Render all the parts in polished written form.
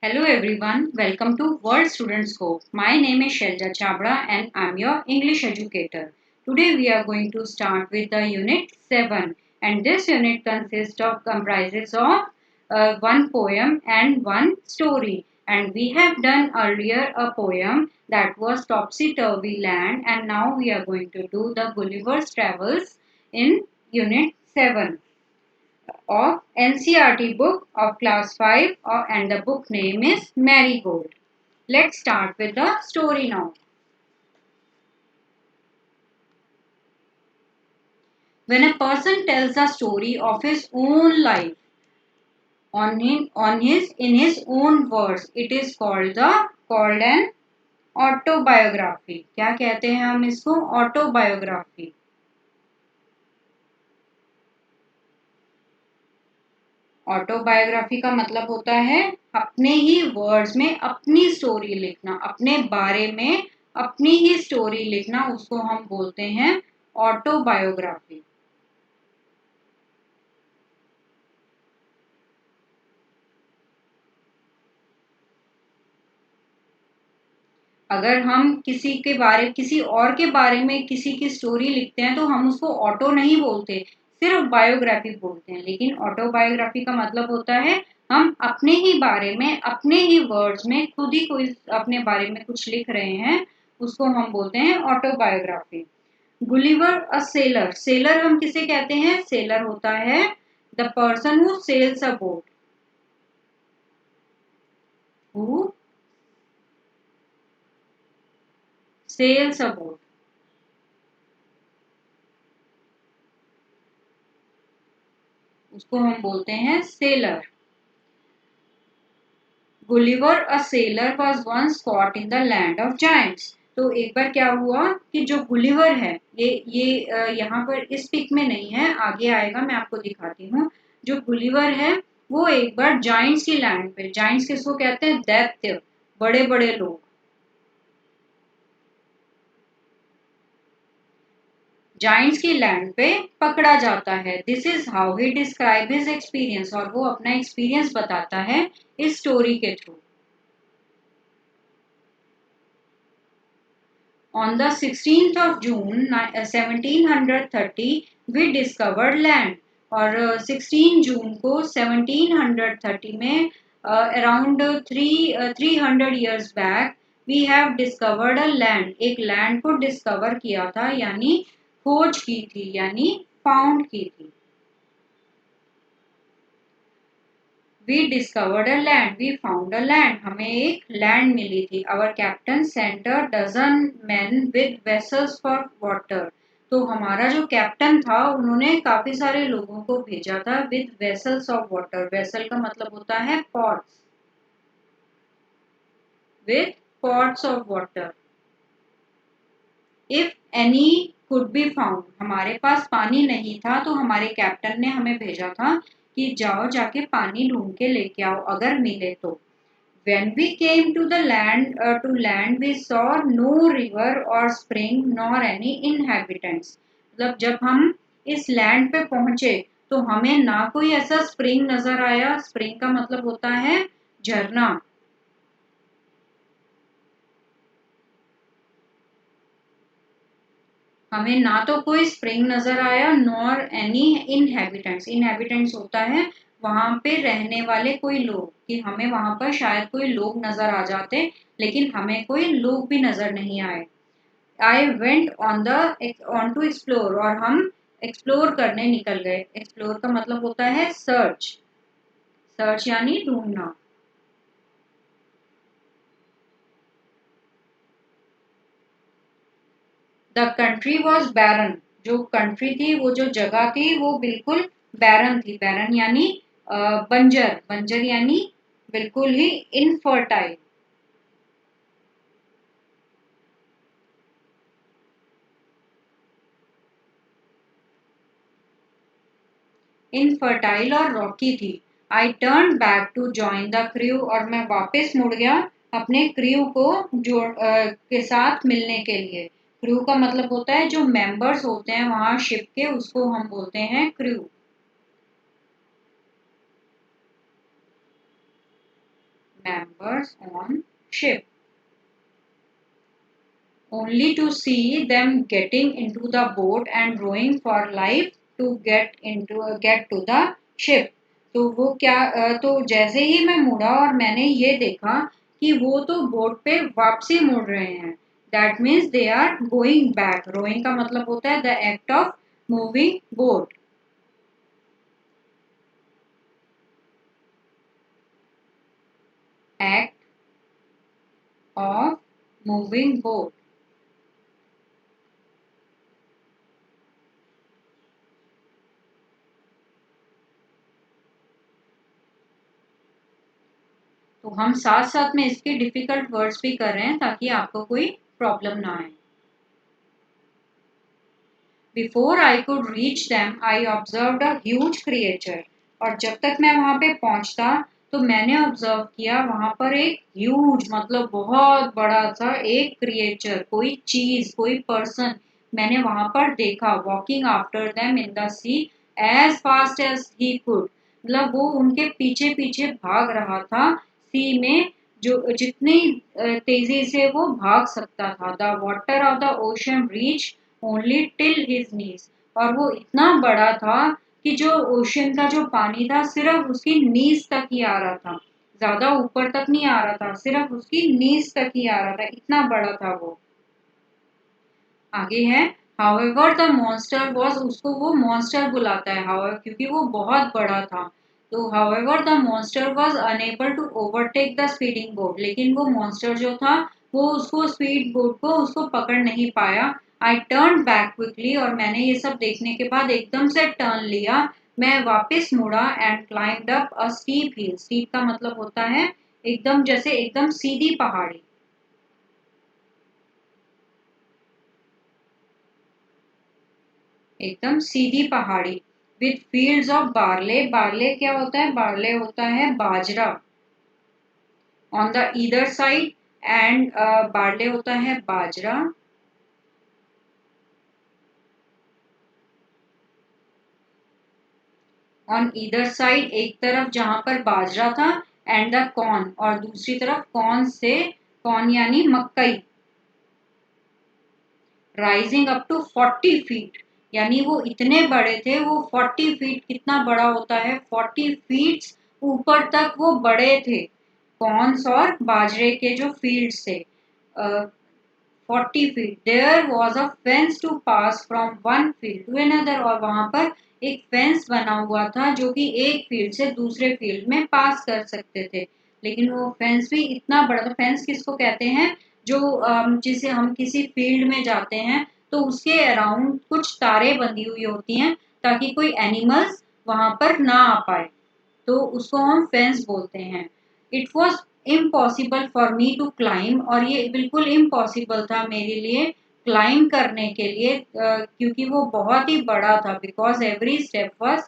Hello everyone, welcome to World Student Scope. My name is Shelja Chabra and I'm your English educator. Today we are going to start with the unit 7 and this unit comprises of one poem and one story. And we have done earlier a poem that was Topsy Turvy Land and now we are going to do the Gulliver's Travels in unit 7 of NCERT book of class 5 and the book name is Marigold. Let's start with the story now. When a person tells a story of his own life in his own words, it is called an autobiography. क्या कहते हैं हम इसको? Autobiography. Autobiography का मतलब होता है अपने ही वर्ड्स में अपनी स्टोरी लिखना, अपने बारे में अपनी ही स्टोरी लिखना, उसको हम बोलते हैं ऑटोबायोग्राफी. अगर हम किसी और के बारे में किसी की स्टोरी लिखते हैं तो हम उसको ऑटो नहीं बोलते, सिर्फ बायोग्राफी बोलते हैं. लेकिन ऑटोबायोग्राफी का मतलब होता है हम अपने ही बारे में अपने ही वर्ड्स में खुद ही कोई अपने बारे में कुछ लिख रहे हैं, उसको हम बोलते हैं autobiography. Gulliver a sailor. Sailor हम किसे कहते हैं? सेलर होता है the person who sails a boat. Who sails a boat. उसको हम बोलते हैं sailor. Gulliver a sailor was once caught in the land of giants. तो एक बार क्या हुआ कि जो गुलिवर है, ये यहाँ पर इस पिक में नहीं है, आगे आएगा, मैं आपको दिखाती हूँ. जो गुलिवर है वो एक बार जायंट्स की लैंड पे, जायंट्स किसको कहते हैं? दैत्य, बड़े बड़े लोग. जाइंट्स की लैंड पे पकड़ा जाता है. This is how he describe his experience. और वो अपना एक्सपीरियंस बताता है इस स्टोरी के through. On the 16th of June 1730 we discovered land. और 16 जून को 1730 में around 300 years back we have discovered a land. एक लैंड को डिस्कवर किया था, यानी खोज की थी, यानी फाउंड की थी. We discovered a land. We found a land. हमें एक लैंड मिली थी. Our captain sent a dozen men with vessels for water. तो हमारा जो कैप्टन था उन्होंने काफी सारे लोगों को भेजा था with vessels of water. Vessel का मतलब होता है pots. With pots of water. If any could be found. हमारे पास पानी नहीं था तो हमारे कैप्टन ने हमें भेजा था कि जाओ जाके पानी ढूंढ के लेके आओ अगर मिले तो. When we came to the land, we saw no river or spring nor any inhabitants. मतलब जब हम इस लैंड पे पहुंचे तो हमें ना कोई ऐसा स्प्रिंग नजर आया. स्प्रिंग का मतलब होता है झरना. हमें ना तो कोई स्प्रिंग नजर आया नॉर एनी इनहेबिटेंट्स. इनहेबिटेंट्स होता है वहां पे रहने वाले कोई लोग, कि हमें वहां पर शायद कोई लोग नजर आ जाते, लेकिन हमें कोई लोग भी नजर नहीं आए. I went on to explore. और हम एक्सप्लोर करने निकल गए. एक्सप्लोर का मतलब होता है सर्च. सर्च यानी ढूंढना. द कंट्री वॉज बैरन. जो कंट्री थी, वो जो जगह थी, वो बिल्कुल बैरन थी. बैरन यानी बंजर. बंजर यानी बिल्कुल ही इनफर्टाइल. इनफर्टाइल और रॉकी थी. I turn back to join the crew. और मैं वापस मुड़ गया अपने क्रू को के साथ मिलने के लिए. क्रू का मतलब होता है जो मेंबर्स होते हैं वहां शिप के, उसको हम बोलते हैं crew. members on ship, only to see them getting into the boat and rowing for life to get to the ship. तो वो क्या तो जैसे ही मैं मुड़ा और मैंने ये देखा कि वो तो बोट पे वापसी मुड़ रहे हैं. That means they are going back. Rowing का मतलब होता है the act of moving boat. Act of moving boat. तो हम साथ साथ में इसके डिफिकल्ट वर्ड्स भी कर रहे हैं ताकि आपको कोई प्रॉब्लम ना आए. Before I could reach them I observed a huge creature. और जब तक मैं वहां पे पहुंचता तो मैंने ऑब्जर्व किया वहां पर एक ह्यूज मतलब बहुत बड़ा सा एक क्रिएचर, कोई चीज, कोई पर्सन मैंने वहां पर देखा. Walking after them in the sea as fast as he could. मतलब वो उनके पीछे पीछे भाग रहा था सी में, जो जितनी तेजी से वो भाग सकता था. The water of the ocean reach only till his knees. और वो इतना बड़ा था कि जो ओशन का जो पानी था सिर्फ उसकी नीज तक ही आ रहा था. ज्यादा ऊपर तक नहीं आ रहा था, सिर्फ उसकी नीज तक ही आ रहा था. इतना बड़ा था वो. आगे है however the monster was. उसको वो मॉन्स्टर बुलाता है however क्योंकि वो बहुत बड़ा था. तो however the monster was unable to overtake the speeding boat. लेकिन वो मॉन्स्टर जो था वो उसको स्पीड बोट को उसको पकड़ नहीं पाया. आई टर्न बैक क्विकली. और मैंने ये सब देखने के बाद एकदम से टर्न लिया. मैं वापस मुड़ा and climbed up a steep hill. Steep का मतलब होता है एकदम, जैसे एकदम सीधी पहाड़ी. एकदम सीधी पहाड़ी. With fields of barley. Barley क्या होता है? बार्ले होता है बाजरा. On the either side. And barley होता है बाजरा. ऑन ईदर साइड एक तरफ जहां पर बाजरा था, एंड द कॉर्न और दूसरी तरफ कॉर्न से, कॉर्न यानी मकई. Rising up to 40 feet. यानी वो इतने बड़े थे. वो 40 फीट कितना बड़ा होता है? 40 फीट ऊपर तक वो बड़े थे. कॉर्न्स और बाजरे के जो फील्ड थे. 40 feet. There was a fence to pass from one field to another. और वहां पर एक फेंस बना हुआ था जो कि एक फील्ड से दूसरे फील्ड में पास कर सकते थे. लेकिन वो फेंस भी इतना बड़ा था. फेंस किसको कहते हैं? जो जिसे हम किसी फील्ड में जाते हैं तो उसके अराउंड कुछ तारे बंधी हुई होती हैं ताकि कोई एनिमल्स वहां पर ना आ पाए. तो उसको हम फेंस बोलते हैं. It was impossible for me to climb. और ये बिल्कुल इम्पॉसिबल था मेरे लिए क्लाइम करने के लिए, क्योंकि वो बहुत ही बड़ा था. Because every step was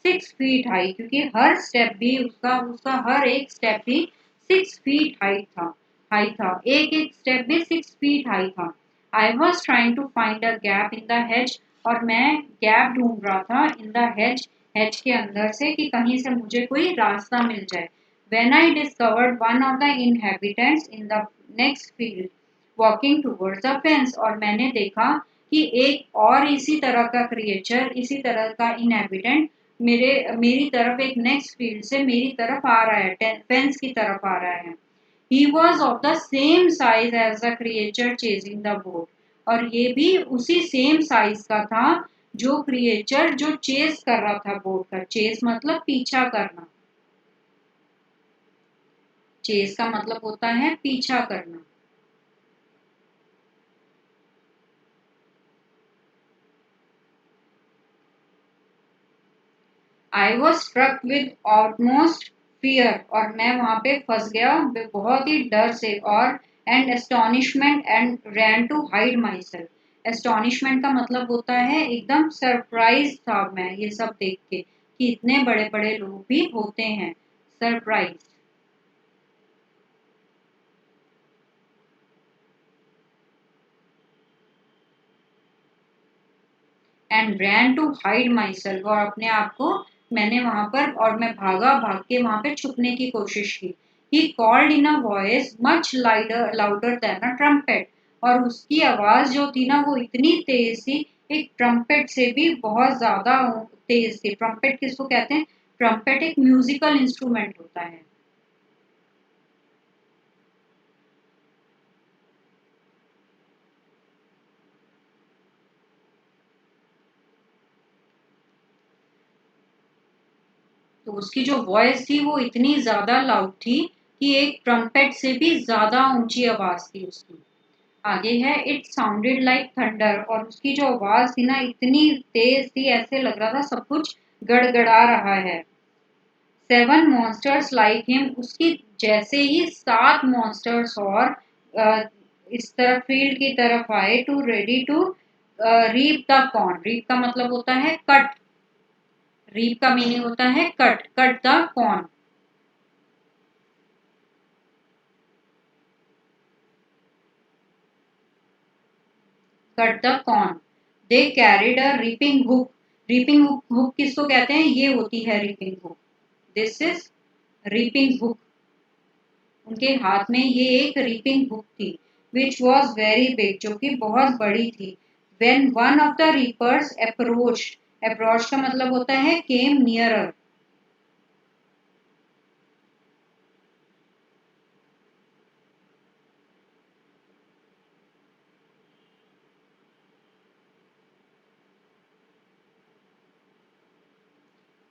6 feet high. क्योंकि हर स्टेप भी उसका उसका हर एक स्टेप भी 6 फीट हाई था. एक एक स्टेप भी 6 फीट हाई था. I was trying to find a gap in the hedge. और मैं गैप ढूंढ रहा था इन द हेज. हेज के अंदर से कि कहीं से मुझे कोई रास्ता मिल जाए. When I discovered one of the inhabitants in the next field walking towards the fence. और मैंने देखा कि एक और इसी तरह का क्रिएचर, इसी तरह का इनहेबिटेंट मेरी तरफ एक नेक्स्ट फील्ड से मेरी तरफ आ रहा है, फेंस की तरफ आ रहा है. He was of the same size as the creature chasing the boat. और ये भी उसी सेम साइज का था जो क्रिएचर जो चेस कर रहा था बोट का. चेस मतलब पीछा करना. चेस का मतलब होता है पीछा करना. I was struck with almost fear. और मैं वहां पे फंस गया बहुत ही डर से. और and astonishment and ran to hide myself. Astonishment का मतलब होता है एकदम सरप्राइज था मैं ये सब देख के कि इतने बड़े बड़े लोग भी होते हैं. Surprise. And ran to hide myself. और अपने आप को मैंने वहां पर, और मैं भाग के वहां पे छुपने की कोशिश की he called in a voice much louder than a trumpet, और उसकी आवाज जो थी ना वो इतनी तेज थी, एक ट्रम्पेट से भी बहुत ज्यादा तेज थी। ट्रम्पेट किसको कहते हैं? ट्रम्पेट एक म्यूजिकल इंस्ट्रूमेंट होता है। तो उसकी जो वॉइस थी वो इतनी ज्यादा लाउड थी कि एक ट्रम्पेट से भी ज्यादा ऊंची आवाज थी उसकी। आगे है, इट साउंडेड लाइक थंडर, और उसकी जो आवाज थी ना इतनी तेज थी, ऐसे लग रहा था सब कुछ गड़गड़ा रहा है। सेवन मॉन्स्टर्स लाइक हिम, उसकी जैसे ही सात मॉन्स्टर्स और अ, इस तरफ फील्ड की तरफ आए, to ready to reap the corn. Reap का मतलब होता है कट, रीप का मीनिंग होता है cut, cut the corn. Cut the corn. They carried a reaping hook. Reaping hook किसको कहते हैं? ये होती है reaping hook. This is reaping hook. उनके हाथ में ये एक रीपिंग हुक थी, विच वॉज वेरी बिग, जो कि बहुत बड़ी थी। When one of the reapers approach, approach का मतलब होता है came nearer.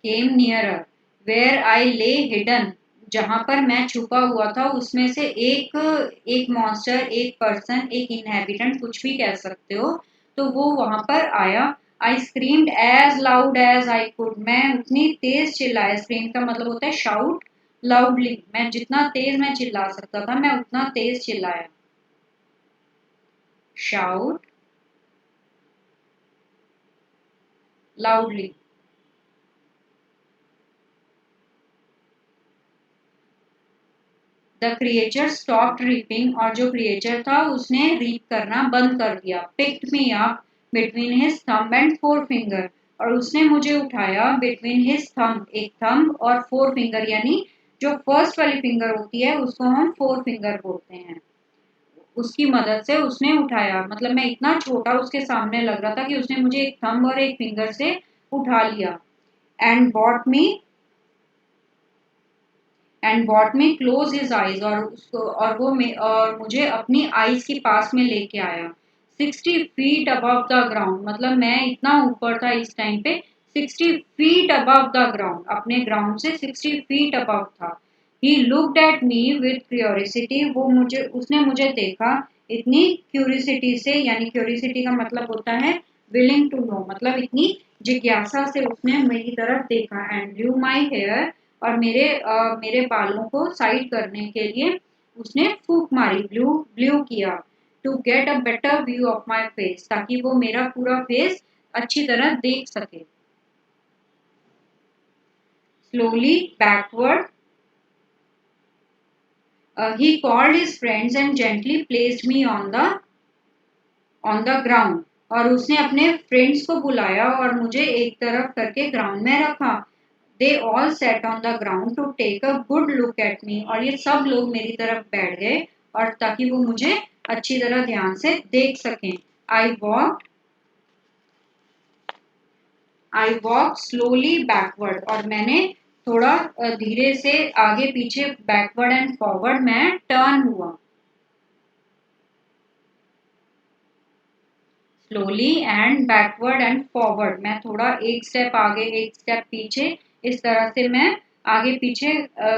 Came nearer where I lay hidden, जहां पर मैं छुपा हुआ था उसमें से एक एक मॉन्स्टर, एक पर्सन, एक इनहेबिटेंट, कुछ भी कह सकते हो, तो वो वहां पर आया। I screamed as loud as I could, मैं उतनी तेज चिल्लाया। स्क्रीम का मतलब होता है शाउट लाउडली, मैं जितना तेज मैं चिल्ला सकता था मैं उतना तेज चिल्लाया। Shout loudly. The creature stopped reaping, और जो क्रिएचर था उसने रीप करना बंद कर दिया। Picked me up between his thumb and four finger, और उसने मुझे उठाया बिटवीन हिज थंब, एक थंब और फोर फिंगर, यानी जो फर्स्ट वाली फिंगर होती है उसको हम फोर फिंगर बोलते हैं। उसकी मदद से उसने उठाया, मतलब मैं इतना छोटा उसके सामने लग रहा था कि उसने मुझे एक थंब और एक फिंगर से उठा लिया। And bought me and bought me close his eyes, और उसको और मुझे अपनी आईज के पास में लेके आया। 60 फीट अबव द ग्राउंड, मतलब मैं इतना ऊपर था इस टाइम पे। 60 फीट अबव द ग्राउंड, अपने ग्राउंड से 60 फीट अबव था। He looked at me with curiosity, वो मुझे उसने मुझे देखा इतनी क्यूरियोसिटी से, यानी क्यूरियोसिटी का मतलब होता है विलिंग टू नो, मतलब इतनी जिज्ञासा से उसने मेरी तरफ देखा। एंड ब्लू माई हेयर, और मेरे बालों को साइड करने के लिए उसने फूंक मारी, ब्लू ब्लू किया। To get a better view of my face, ताकि वो मेरा पूरा फेस अच्छी तरह देख सके। Slowly backward he called his friends and gently placed me on the ground, और उसने अपने फ्रेंड्स को बुलाया और मुझे एक तरफ करके ग्राउंड में रखा। They all sat on the ground to take a good look at me, और ये सब लोग मेरी तरफ बैठ गए और ताकि वो मुझे अच्छी तरह ध्यान से देख सकें। I walk I walk slowly backward, और मैंने थोड़ा धीरे से आगे पीछे, बैकवर्ड एंड फॉरवर्ड मैं टर्न हुआ। Slowly and backward and forward, मैं थोड़ा एक स्टेप आगे एक स्टेप पीछे, इस तरह से मैं आगे पीछे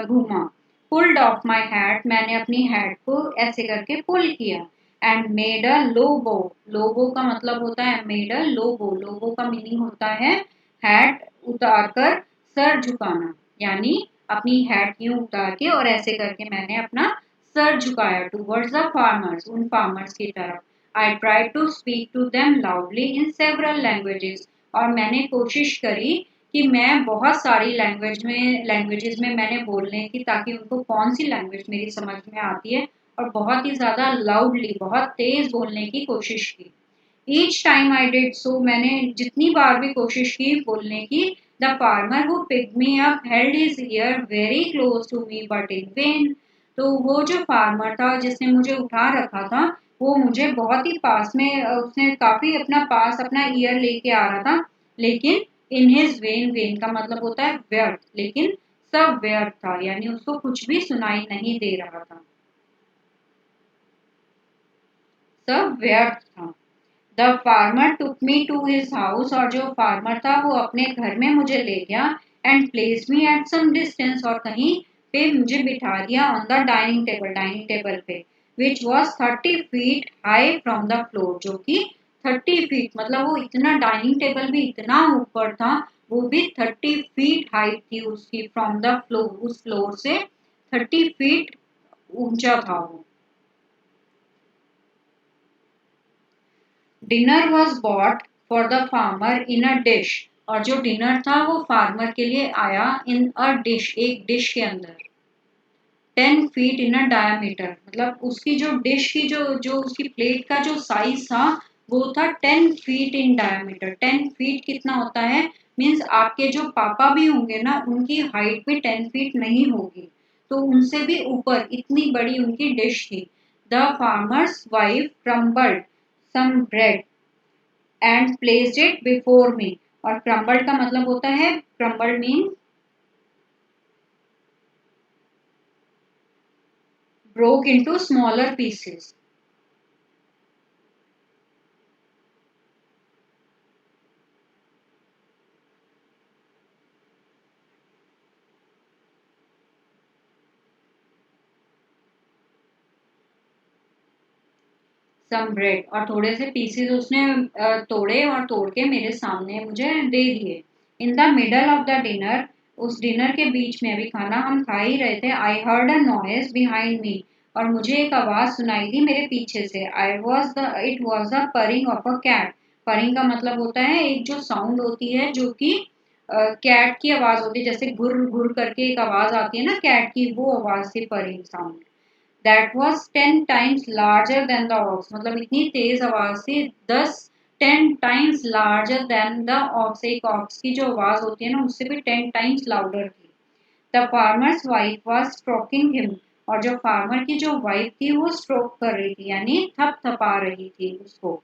घूमा। पुल्ड ऑफ माई हैट, मैंने अपनी हैट को ऐसे करके पुल किया। And made a Lobo, Lobo का मतलब होता है मेड अ लोबो, लोबो का मीनिंग होता है हैट उतार कर सर झुकाना, यानी अपनी हैट यूं उतार के और ऐसे करके मैंने अपना सर झुकाया टूवर्ड्स द फार्मर्स, उन फार्मर्स की तरफ। I tried to speak to them loudly in several languages, और मैंने कोशिश करी कि मैं बहुत सारी लैंग्वेजेस में मैंने बोलने की, ताकि उनको कौन सी लैंग्वेज मेरी समझ में आती है, और बहुत ही ज़्यादा लाउडली, बहुत तेज बोलने की कोशिश की। Each time I did so, मैंने जितनी बार भी कोशिश की बोलने की, the farmer who picked me up held his ear very close to me but in vain, तो वो जो फार्मर था जिसने मुझे उठा रखा था, वो मुझे बहुत ही पास में उसने काफी अपना पास अपना ईयर लेके आ रहा था, लेकिन इन हिज वेन, वेन का मतलब होता है व्यर्थ, लेकिन सब व्यर्थ था, यानी उसको कुछ भी सुनाई नहीं दे रहा था, सब व्यर्थ था। The farmer took me to his house, और जो फार्मर था वो अपने घर में मुझे ले गया, and place me at some distance, और कहीं पे मुझे बिठा दिया on the dining table, dining table पे, which was 30 feet high from the floor, जो कि 30 फीट मतलब वो इतना, डाइनिंग टेबल भी इतना ऊपर था, वो भी 30 फीट हाइट थी उसकी फ्रॉम द फ्लोर, उस फ्लोर से 30 फीट ऊंचा था वो। Dinner was bought for the farmer in a dish, और जो डिनर था वो फार्मर के लिए आया इन अ डिश, एक डिश के अंदर, 10 फीट इन अ डायमीटर, मतलब उसकी जो डिश की जो जो उसकी प्लेट का जो साइज था वो था 10 फीट इन डायमीटर। 10 फीट कितना होता है, मीन्स आपके जो पापा भी होंगे ना उनकी हाइट भी 10 फीट नहीं होगी, तो उनसे भी ऊपर इतनी बड़ी उनकी डिश थी। The farmer's wife crumbled some bread and placed it before me, और क्रम्बल्ड का मतलब होता है, crumbled mean broke into smaller pieces. Some bread, और थोड़े से पीसेस उसने तोड़े और तोड़ के मेरे सामने मुझे दे दिए। In the middle of the dinner, उस डिनर के बीच में, अभी खाना हम खा ही रहे थे, I heard a noise behind me, और मुझे एक आवाज सुनाई दी मेरे पीछे से। I was the it was the purring of a cat. Purring का मतलब होता है एक जो साउंड होती है जो कि कैट की आवाज होती है, जैसे घुर घुर करके एक आवाज आती है ना कैट की, वो आवाज थी purring sound. That was 10 times larger than the ox, मतलब इतनी तेज आवाज थी, 10 times larger than the ox, एक ऑक्स की जो आवाज होती है ना उससे भी 10 टाइम्स लाउडर थी। The farmer's wife was stroking him, और जो फार्मर की जो वाइफ थी वो स्ट्रोक कर रही थी, यानी थप थपा रही थी उसको।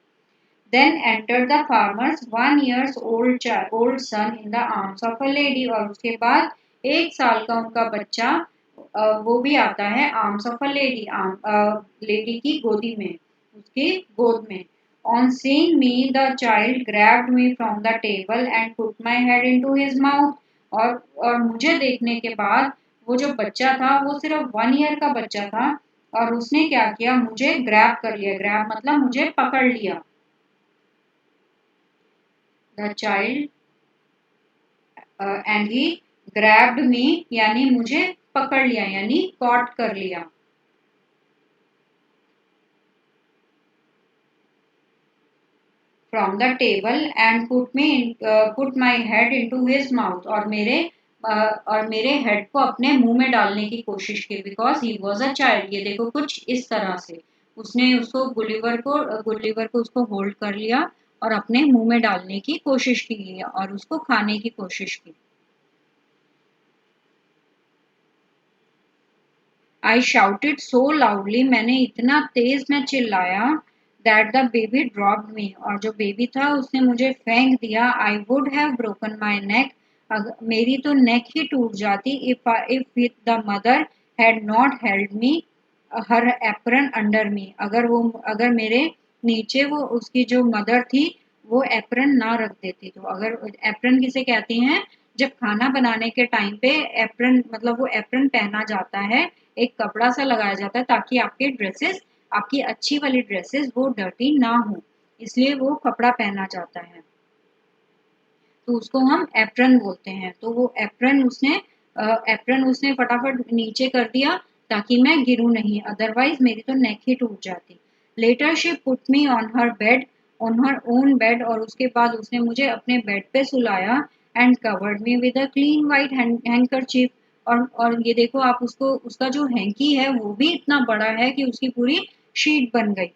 Then enter the farmer's 1 years old son in the arms of a lady, और उसके बाद 1 साल का उनका बच्चा वो भी आता है arms of a lady, lady की गोदी में, उसकी गोद में। On seeing me the child grabbed me from the table and put my head into his mouth, और मुझे देखने के बाद वो जो बच्चा था वो सिर्फ 1 year का बच्चा था, और उसने क्या किया, मुझे ग्रैब कर लिया, ग्रैब मतलब मुझे पकड़ लिया। The child and he grabbed me, यानी मुझे पकड़ लिया, यानी कॉट कर लिया, from the table and put my head into his mouth, और मेरे हेड को अपने मुंह में डालने की कोशिश की, because he was a child. ये देखो कुछ इस तरह से उसने उसको गुलिवर को उसको होल्ड कर लिया और अपने मुंह में डालने की कोशिश की और उसको खाने की कोशिश की। आई शाउटेड सो लाउडली, मैंने इतना तेज में चिल्लाया, that the baby dropped me, और जो बेबी था उसने मुझे फेंक दिया। I would have broken my neck, मेरी तो नेक ही टूट जाती, if with the mother had not held me her apron under me, अगर मेरे नीचे वो उसकी जो मदर थी वो एप्रन ना रख देती, तो अगर एप्रन किसे कहती हैं, जब खाना बनाने के टाइम पे एप्रन, मतलब वो एप्रन पहना जाता है, एक कपड़ा सा लगाया जाता है ताकि आपके ड्रेसेस, आपकी अच्छी वाली ड्रेसेस वो डर्टी ना हो, इसलिए वो कपड़ा पहना जाता है, तो उसको हम एप्रन बोलते हैं। तो वो एप्रन उसने फटाफट नीचे कर दिया ताकि मैं गिरूं नहीं, अदरवाइज मेरी तो नेक ही टूट जाती। Later she put me on her bed, on her own bed, और उसके बाद उसने मुझे अपने बेड पे सुलाया, and covered me with a clean white handkerchief, और ये देखो आप, उसको उसका जो हैंकी है वो भी इतना बड़ा है कि उसकी पूरी शीट बन गई,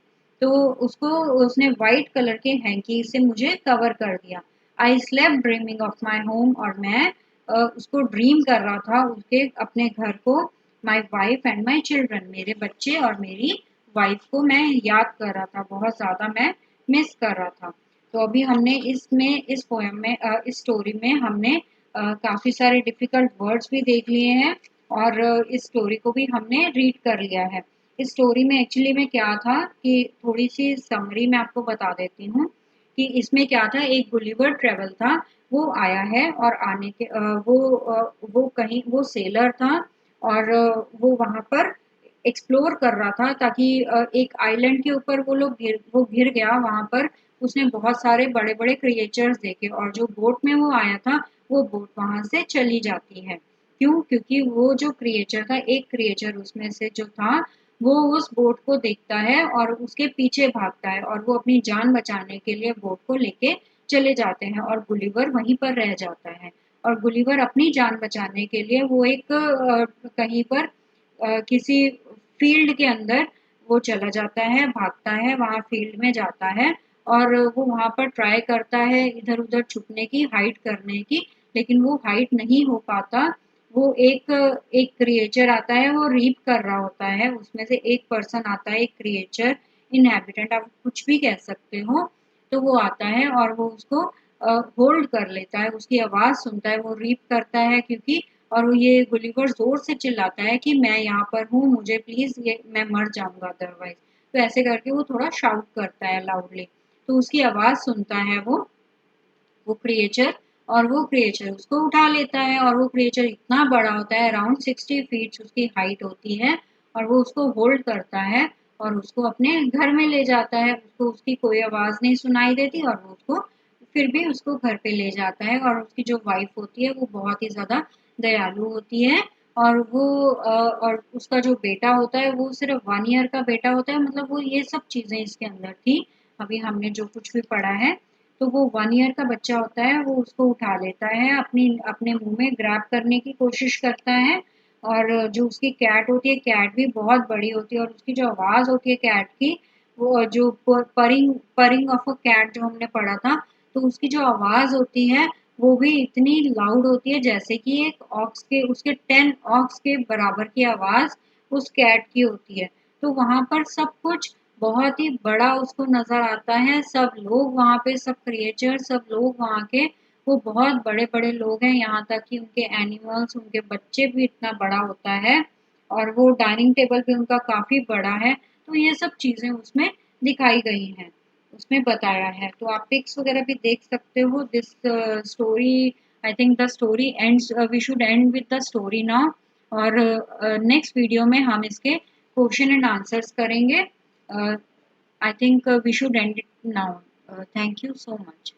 तो उसको उसने व्हाइट कलर के हैंकी से मुझे कवर कर दिया। I slept dreaming of my home, और मैं उसको ड्रीम कर रहा था उसके अपने घर को, my wife and my children, मेरे बच्चे और मेरी वाइफ को मैं याद कर रहा था, बहुत ज़्यादा मैं मिस कर रहा था। तो अभी हमने इस पोएम में इस स्टोरी में हमने काफ़ी सारे डिफ़िकल्ट वर्ड्स भी देख लिए हैं और इस स्टोरी को भी हमने रीड कर लिया है। इस स्टोरी में एक्चुअली में क्या था कि थोड़ी सी समरी मैं आपको बता देती हूँ कि इसमें क्या था, एक गुलिवर ट्रेवल था, वो आया है और आने के वो कहीं वो सेलर था और वो वहाँ पर एक्सप्लोर कर रहा था ताकि एक आइलैंड के ऊपर वो गिर गया वहाँ पर। उसने बहुत सारे बड़े बड़े क्रिएचर्स देखे और जो बोट में वो आया था वो बोट वहाँ से चली जाती है। क्यों? क्योंकि वो जो क्रिएचर था, एक क्रिएचर उसमें से जो था, वो उस बोट को देखता है और उसके पीछे भागता है और वो अपनी जान बचाने के लिए बोट को लेके चले जाते हैं और गुलिवर वहीं पर रह जाता है। और गुलिवर अपनी जान बचाने के लिए वो एक कहीं पर किसी फील्ड के अंदर वो चला जाता है, भागता है, वहाँ फील्ड में जाता है और वो वहाँ पर ट्राई करता है इधर-उधर छुपने की, हाइड करने की, लेकिन वो हाइड नहीं हो पाता। वो एक क्रिएचर आता है, वो रीप कर रहा होता है, उसमें से एक पर्सन आता है, एक क्रिएचर, इनहैबिटेंट आप कुछ भी कह सकते हो, तो वो आता है और वो उसको होल्ड कर लेता है, उसकी आवाज़ सुनता है, वो रीप करता है क्योंकि और वो ये गुलिवर ज़ोर से चिल्लाता है कि मैं यहाँ पर हूँ, मुझे प्लीज़ ये मैं मर जाऊँगा अदरवाइज़। तो ऐसे करके वो थोड़ा शाउट करता है लाउडली, तो उसकी आवाज़ सुनता है वो क्रिएचर और वो क्रिएचर उसको उठा लेता है और वो क्रिएचर इतना बड़ा होता है, अराउंड 60 फीट उसकी हाइट होती है और वो उसको होल्ड करता है और उसको अपने घर में ले जाता है। उसको उसकी कोई आवाज़ नहीं सुनाई देती और वो उसको फिर भी उसको घर पे ले जाता है और उसकी जो वाइफ होती है वो बहुत ही ज़्यादा दयालु होती है और और उसका जो बेटा होता है वो सिर्फ 1 ईयर का बेटा होता है, मतलब वो ये सब चीज़ें इसके अंदर थी। अभी हमने जो कुछ भी पढ़ा है, तो वो 1 ईयर का बच्चा होता है, वो उसको उठा लेता है, अपने मुँह में ग्रैब करने की कोशिश करता है और जो उसकी कैट होती है, कैट भी बहुत बड़ी होती है और उसकी जो आवाज़ होती है कैट की, वो जो purring purring of a cat जो हमने पढ़ा था, तो उसकी जो आवाज़ होती है, वो भी इतनी लाउड होती है जैसे कि एक ऑक्स के उसके 10 ऑक्स के बराबर की आवाज़ उस कैट की होती है। तो वहाँ पर सब कुछ बहुत ही बड़ा उसको नज़र आता है, सब लोग वहाँ पे सब क्रिएचर सब लोग वहाँ के वो बहुत बड़े-बड़े लोग हैं, यहाँ तक कि उनके एनिमल्स, उनके बच्चे भी इतना बड़ा होता है और वो डाइनिंग टेबल भी उनका काफ़ी बड़ा है। तो ये सब चीज़ें उसमें दिखाई गई हैं, उसमें बताया है। तो आप पिक्स वगैरह भी देख सकते हो। This story I think the story ends we should end with the story now और नेक्स्ट वीडियो में हम इसके क्वेश्चन एंड आंसर्स करेंगे। I think we should end it now. Thank you so much.